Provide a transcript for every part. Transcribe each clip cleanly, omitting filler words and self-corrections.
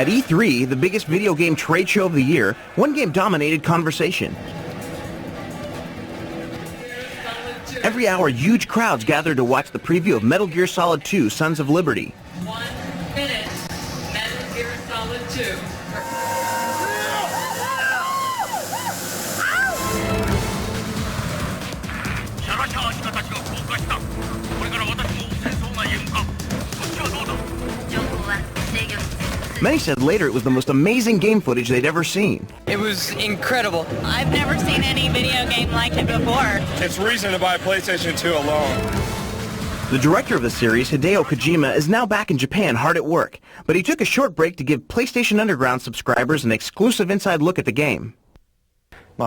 At E3, the biggest video game trade show of the year, one game dominated conversation. Every hour, huge crowds gathered to watch the preview of Metal Gear Solid 2: Sons of Liberty. 1 minute, Metal Gear Solid 2. Many said later it was the most amazing game footage they'd ever seen. It was incredible. I've never seen any video game like it before. It's reason to buy a PlayStation 2 alone. The director of the series, Hideo Kojima, is now back in Japan hard at work, but he took a short break to give PlayStation Underground subscribers an exclusive inside look at the game. The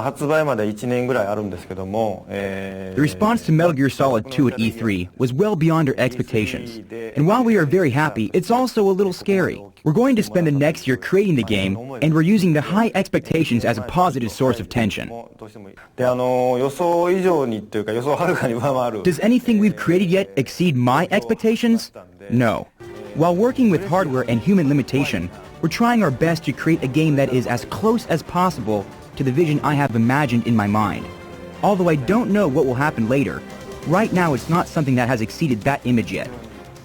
response to Metal Gear Solid 2 at E3 was well beyond our expectations. And while we are very happy, it's also a little scary. We're going to spend the next year creating the game, and we're using the high expectations as a positive source of tension. Does anything we've created yet exceed my expectations? No. While working with hardware and human limitation, we're trying our best to create a game that is as close as possible to the vision I have imagined in my mind. Although I don't know what will happen later, right now it's not something that has exceeded that image yet.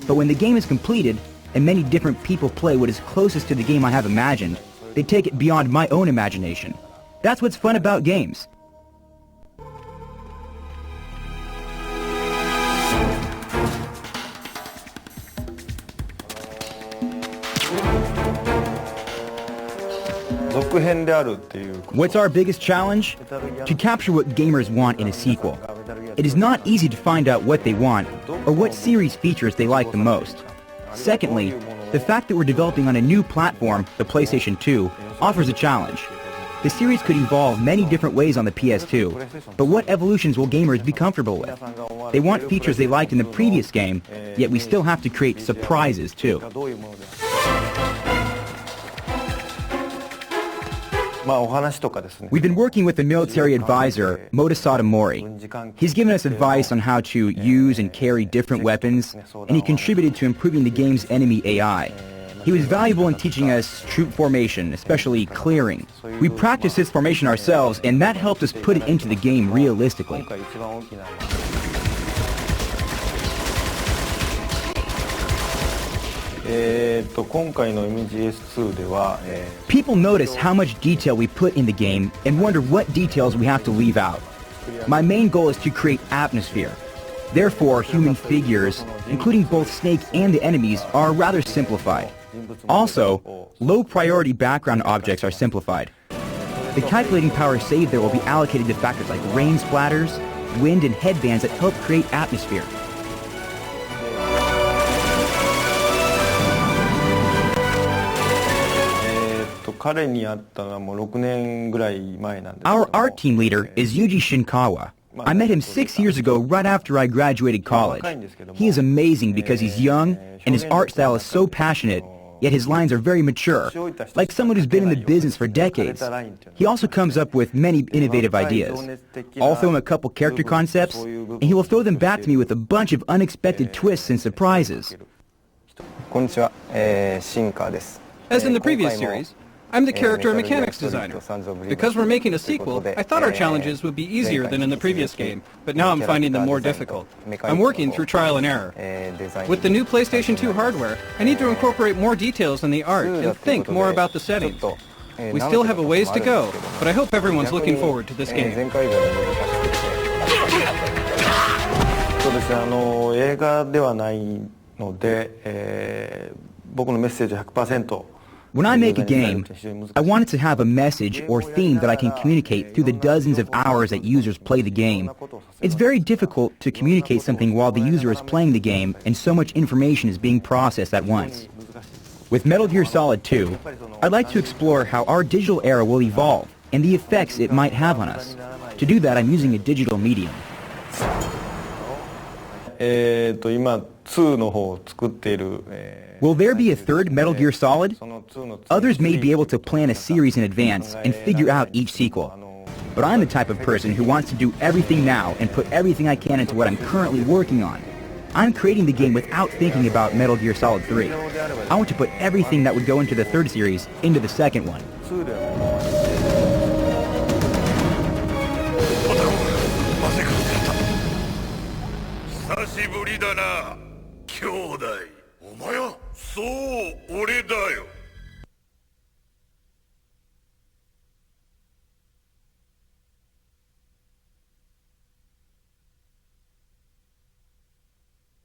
But when the game is completed, and many different people play what is closest to the game I have imagined, they take it beyond my own imagination. That's what's fun about games. What's our biggest challenge? To capture what gamers want in a sequel. It is not easy to find out what they want, or what series features they like the most. Secondly, the fact that we're developing on a new platform, the PlayStation 2, offers a challenge. The series could evolve many different ways on the PS2, but what evolutions will gamers be comfortable with? They want features they liked in the previous game, yet we still have to create surprises too. We've been working with the military advisor, Motasada Mori. He's given us advice on how to use and carry different weapons, and he contributed to improving the game's enemy AI. He was valuable in teaching us troop formation, especially clearing. We practiced this formation ourselves, and that helped us put it into the game realistically. People notice how much detail we put in the game and wonder what details we have to leave out. My main goal is to create atmosphere. Therefore, human figures, including both Snake and the enemies, are rather simplified. Also, low-priority background objects are simplified. The calculating power saved there will be allocated to factors like rain splatters, wind, and headbands that help create atmosphere. Our art team leader is Yuji Shinkawa. I met him 6 years ago right after I graduated college. He is amazing because he's young and his art style is so passionate, yet his lines are very mature, like someone who's been in the business for decades. He also comes up with many innovative ideas. I'll throw him a couple character concepts, and he will throw them back to me with a bunch of unexpected twists and surprises. As in the previous series, I'm the character and mechanics designer. Because we're making a sequel, I thought our challenges would be easier than in the previous game, but now I'm finding them more difficult. I'm working through trial and error. With the new PlayStation 2 hardware, I need to incorporate more details in the art and think more about the settings. We still have a ways to go, but I hope everyone's looking forward to this game. When I make a game, I want it to have a message or theme that I can communicate through the dozens of hours that users play the game. It's very difficult to communicate something while the user is playing the game and so much information is being processed at once. With Metal Gear Solid 2, I'd like to explore how our digital era will evolve and the effects it might have on us. To do that, I'm using a digital medium. Will there be a third Metal Gear Solid? Others may be able to plan a series in advance and figure out each sequel. But I'm the type of person who wants to do everything now and put everything I can into what I'm currently working on. I'm creating the game without thinking about Metal Gear Solid 3. I want to put everything that would go into the third series into the second one. 久しぶりだな兄弟お前はそう俺だよ